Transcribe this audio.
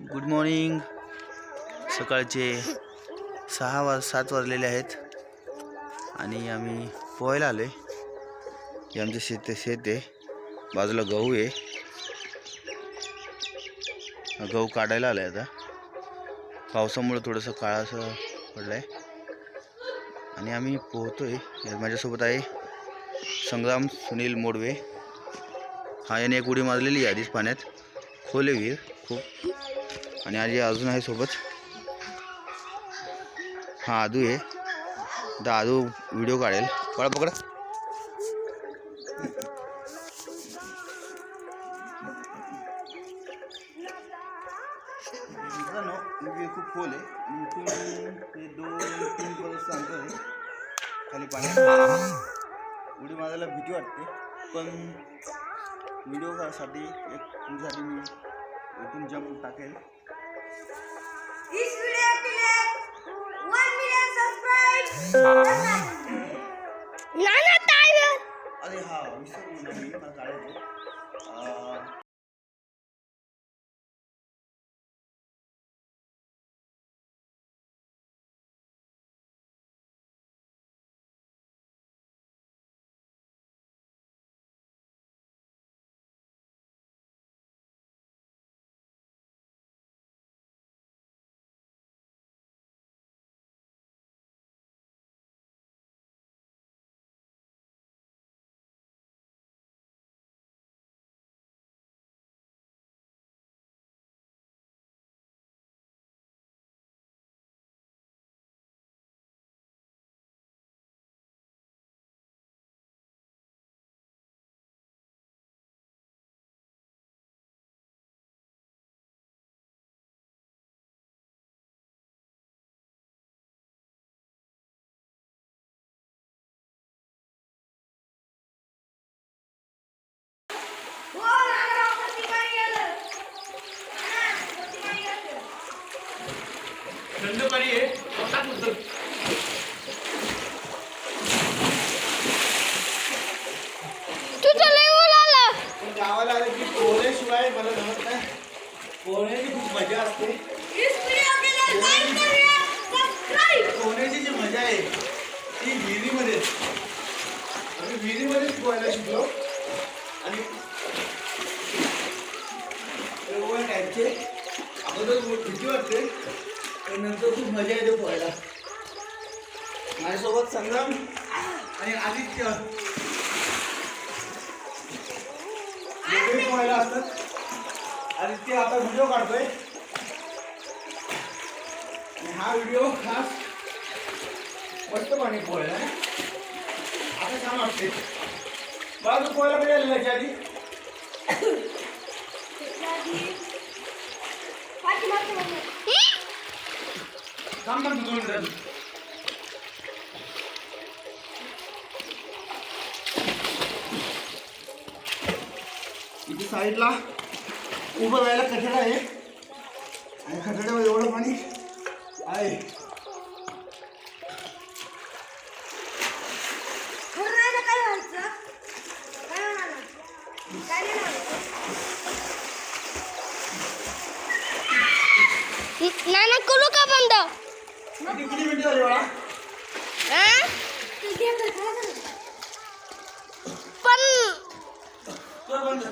Good morning. सकाळचे 7 वाजलेले आहेत आणि आम्ही पोहायला आलो आहे. हे आमचे शेत आहे, बाजूला गहू आहे. गहू काढायला आला आहे. आता पावसामुळे थोडंसं काळासं पडलं आहे आणि आम्ही पोहतो आहे. माझ्यासोबत आहे संग्राम सुनील मोडवे. हा याने एक उडी मारलेली आहे आधीच पाण्यात. खोल आहे विहीर खूप. आणि आज अजून आहे सोबत. हा आदू आहे. आता आदू व्हिडिओ काढेल. पळा पकडा. खूप खोल आहे. इथून ते 2-3 परत सांगतो आहे खाली पाण्यात. उडी मारायला भीती वाटते, पण व्हिडिओ साठी तुमच्यासाठी मी इथून जंप टाकेल. अरे हा विसरलो मी, मला काढायचं. गावाला आलं की पोहण्याशिवाय मला जमत नाही. पोहण्याची खूप मजा असते. पोहण्याची जी मजा आहे ती विहिरीमध्ये. आम्ही विहिरीमध्येच पोहायला शिकलो आणि टाईपचे अगोदर भीती वाटते, पण नंतर खूप मजा येते पोहायला. माझ्यासोबत संग्राम आणि आदित्य पोहायला असतात. आदित्य आता व्हिडिओ काढतोय आणि हा व्हिडिओ खास मस्त पाणी पोहायला. आता छान वाटते. बाजू पोहायला कधी आलेला याच्या आधी? इथे साईडला उभं राहायला कठडा आहे आणि कठड्यावर एवढं पाणी आहे. नाना करू का बंद? किती मिनिटं झाली बाळा? पण बंद.